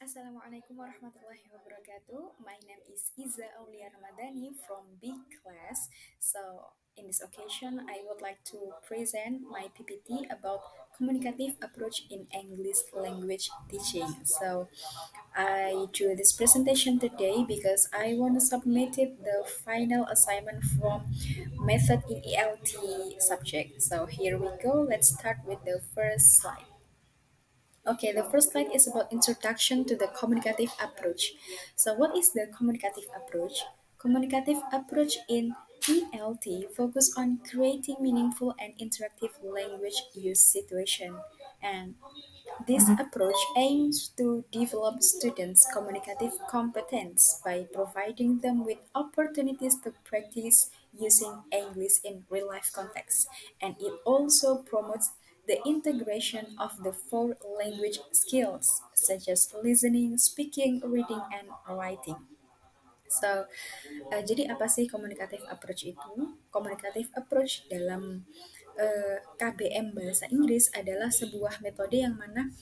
Assalamualaikum warahmatullahi wabarakatuh. My name is Iza Aulia Ramadhani from B class. So, in this occasion, I would like to present my PPT about communicative approach in English language teaching. So, I do this presentation today because I want to submit it the final assignment from method in ELT subject. So, here we go. Let's start with the first slide. Okay, the first slide is about introduction to the communicative approach. So, what is the communicative approach? Communicative approach in ELT focus on creating meaningful and interactive language use situation. And this approach aims to develop students' communicative competence by providing them with opportunities to practice using English in real life context. And it also promotes the integration of the four language skills such as listening, speaking, reading, and writing. So, jadi apa sih communicative approach itu? Communicative approach dalam KBM Bahasa Inggris adalah sebuah metode yang mana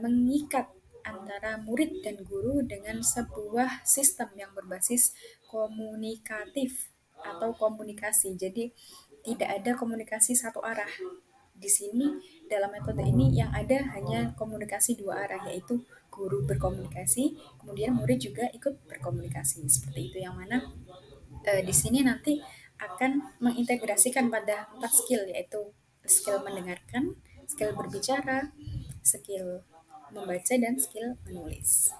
mengikat antara murid dan guru dengan sebuah sistem yang berbasis komunikatif atau komunikasi. Jadi, tidak ada komunikasi satu arah. Di sini dalam metode ini yang ada hanya komunikasi dua arah, yaitu guru berkomunikasi, kemudian murid juga ikut berkomunikasi. Seperti itu yang mana di sini nanti akan mengintegrasikan pada 4 skill, yaitu skill mendengarkan, skill berbicara, skill membaca, dan skill menulis.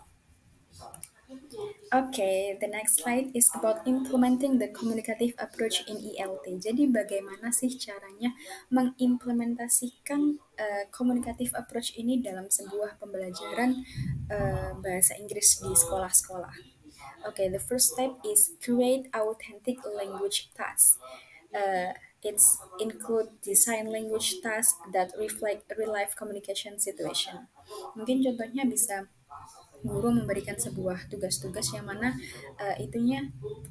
Okay, the next slide is about implementing the communicative approach in ELT. Jadi bagaimana sih caranya mengimplementasikan communicative approach ini dalam sebuah pembelajaran bahasa Inggris di sekolah-sekolah. Okay, the first step is create authentic language tasks. It's include design language tasks that reflect real life communication situation. Mungkin contohnya bisa guru memberikan sebuah tugas-tugas yang mana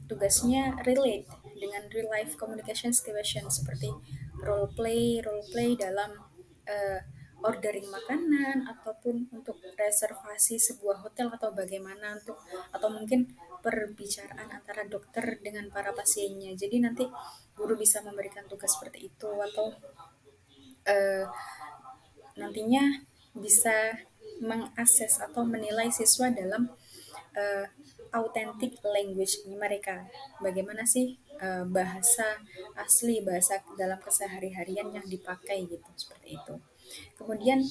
tugasnya relate dengan real life communication situation seperti role play dalam ordering makanan ataupun untuk reservasi sebuah hotel atau bagaimana atau mungkin perbicaraan antara dokter dengan para pasiennya. Jadi nanti guru bisa memberikan tugas seperti itu atau eh, nantinya bisa mengakses atau menilai siswa dalam authentic language mereka. Bagaimana sih bahasa asli, bahasa dalam kesehari-harian yang dipakai gitu, seperti itu. Kemudian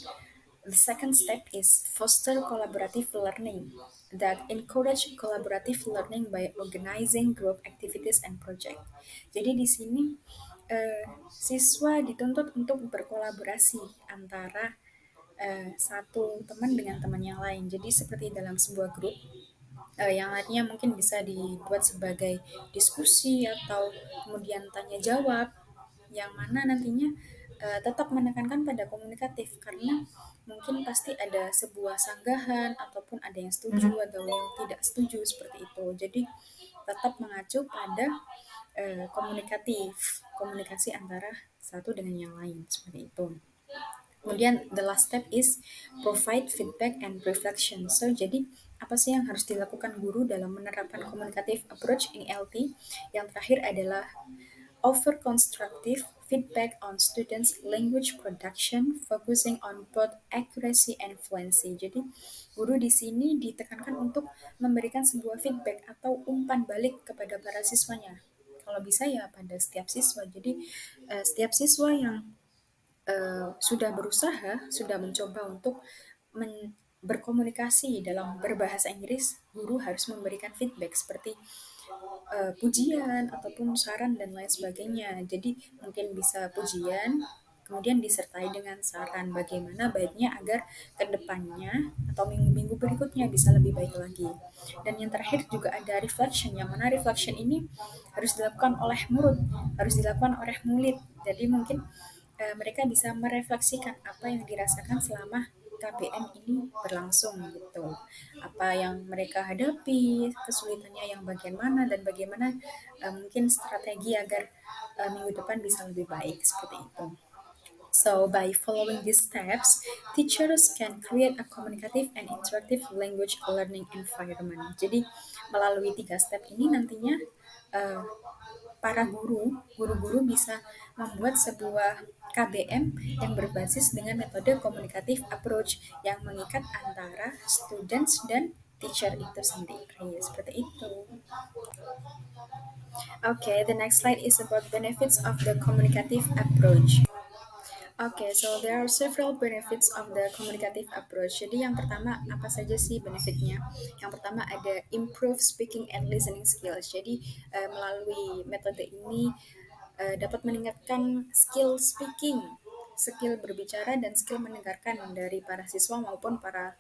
the second step is foster collaborative learning that encourage collaborative learning by organizing group activities and project. Jadi di sini siswa dituntut untuk berkolaborasi antara satu teman dengan teman yang lain. Jadi seperti dalam sebuah grup yang artinya mungkin bisa dibuat sebagai diskusi atau kemudian tanya jawab yang mana nantinya tetap menekankan pada komunikatif karena mungkin pasti ada sebuah sanggahan ataupun ada yang setuju atau yang tidak setuju seperti itu. Jadi tetap mengacu pada komunikasi antara satu dengan yang lain seperti itu. Kemudian the last step is provide feedback and reflection. So jadi apa sih yang harus dilakukan guru dalam menerapkan communicative approach in LT? Yang terakhir adalah offer constructive feedback on students' language production, focusing on both accuracy and fluency. Jadi guru di sini ditekankan untuk memberikan sebuah feedback atau umpan balik kepada para siswanya. Kalau bisa ya pada setiap siswa. Jadi setiap siswa yang sudah berusaha, sudah mencoba untuk berkomunikasi dalam berbahasa Inggris, guru harus memberikan feedback seperti pujian ataupun saran dan lain sebagainya. Jadi mungkin bisa pujian, kemudian disertai dengan saran bagaimana baiknya agar kedepannya atau minggu-minggu berikutnya bisa lebih baik lagi. Dan yang terakhir juga ada reflection, yang mana reflection ini harus dilakukan oleh murid, harus dilakukan oleh murid. Jadi mungkin mereka bisa merefleksikan apa yang dirasakan selama KBM ini berlangsung gitu. Apa yang mereka hadapi, kesulitannya yang bagian mana dan bagaimana mungkin strategi agar minggu depan bisa lebih baik seperti itu. So, by following these steps, teachers can create a communicative and interactive language learning environment. Jadi, melalui tiga step ini nantinya eh, para guru-guru bisa membuat sebuah KBM yang berbasis dengan metode communicative approach yang mengikat antara students dan teacher itu sendiri. Seperti itu. Okay, the next slide is about benefits of the communicative approach. Okay, so there are several benefits of the communicative approach. Jadi yang pertama apa saja sih benefitnya? Yang pertama ada improve speaking and listening skills. Jadi melalui metode ini dapat meningkatkan skill speaking, skill berbicara dan skill mendengarkan dari para siswa maupun para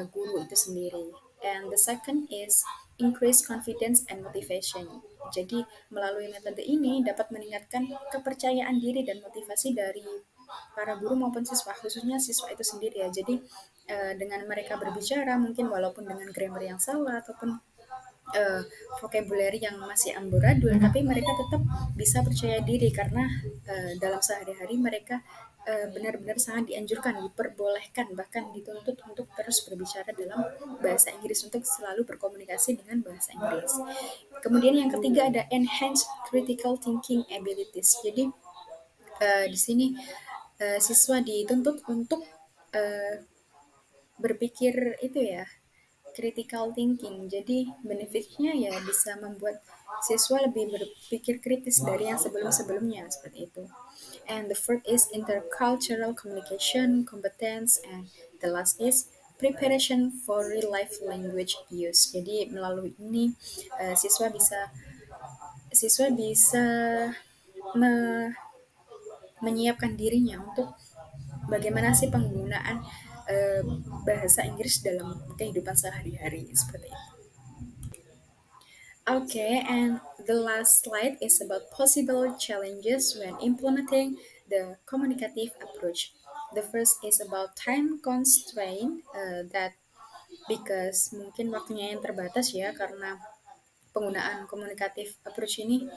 guru itu sendiri. And the second is increase confidence and motivation. Jadi melalui metode ini dapat meningkatkan kepercayaan diri dan motivasi dari para guru maupun siswa, khususnya siswa itu sendiri ya. Jadi dengan mereka berbicara mungkin walaupun dengan grammar yang salah ataupun uh, vocabulary yang masih amburadul, tapi mereka tetap bisa percaya diri karena dalam sehari-hari mereka benar-benar sangat dianjurkan, diperbolehkan, bahkan dituntut untuk terus berbicara dalam bahasa Inggris untuk selalu berkomunikasi dengan bahasa Inggris. Kemudian yang ketiga ada enhance critical thinking abilities. Jadi di sini siswa dituntut untuk uh, berpikir itu ya critical thinking. Jadi benefitnya ya bisa membuat siswa lebih berpikir kritis dari yang sebelum-sebelumnya seperti itu. And the fourth is intercultural communication competence, and the last is preparation for real life language use. Jadi melalui ini siswa bisa me- menyiapkan dirinya untuk bagaimana sih penggunaan eh, bahasa Inggris dalam kehidupan sehari-hari seperti itu. Okay, and the last slide is about possible challenges when implementing the communicative approach. The first is about time constraint, that because mungkin waktunya yang terbatas ya karena penggunaan komunikatif approach ini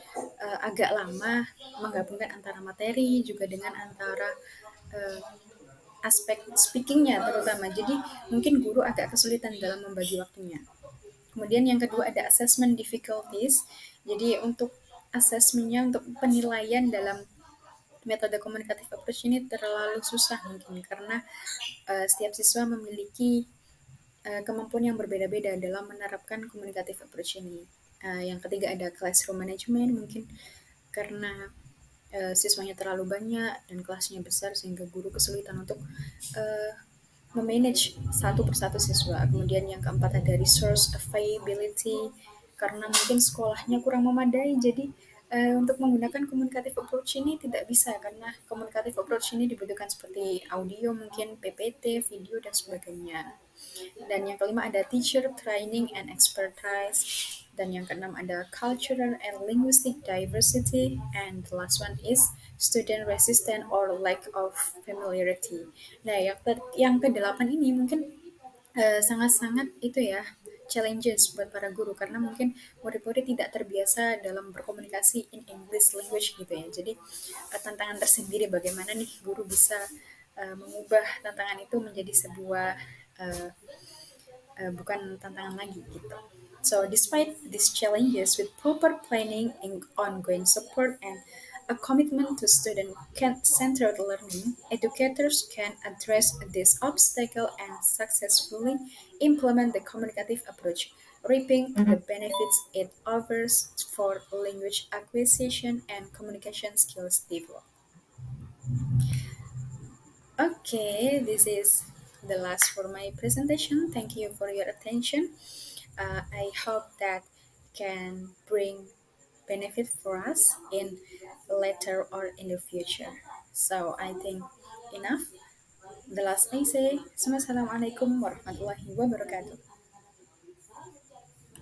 agak lama menggabungkan antara materi juga dengan antara uh, aspek speakingnya terutama. Jadi mungkin guru agak kesulitan dalam membagi waktunya. Kemudian yang kedua ada assessment difficulties. Jadi untuk asesmennya untuk penilaian dalam metode komunikatif approach ini terlalu susah mungkin karena setiap siswa memiliki kemampuan yang berbeda-beda dalam menerapkan komunikatif approach ini. Yang ketiga ada classroom management, mungkin karena siswanya terlalu banyak dan kelasnya besar sehingga guru kesulitan untuk uh, memanage satu persatu siswa. Kemudian yang keempat ada resource availability karena mungkin sekolahnya kurang memadai, jadi untuk menggunakan communicative approach ini tidak bisa karena communicative approach ini dibutuhkan seperti audio mungkin PPT, video dan sebagainya. Dan yang kelima ada teacher training and expertise. Dan yang keenam ada cultural and linguistic diversity. And the last one is student resistance or lack of familiarity. Nah, yang kedelapan ini mungkin sangat-sangat itu ya challenges buat para guru karena mungkin murid-murid tidak terbiasa dalam berkomunikasi in English language gitu ya. Jadi tantangan tersendiri bagaimana nih guru bisa mengubah tantangan itu menjadi sebuah uh, bukan tantangan lagi gitu. So despite these challenges, with proper planning and ongoing support and a commitment to student-centered learning, educators can address this obstacle and successfully implement the communicative approach, reaping the benefits it offers for language acquisition and communication skills development. Okay, this is the last for my presentation. Thank you for your attention. I hope that can bring benefit for us in later or in the future. So I think enough. The last I say, Assalamualaikum warahmatullahi wabarakatuh.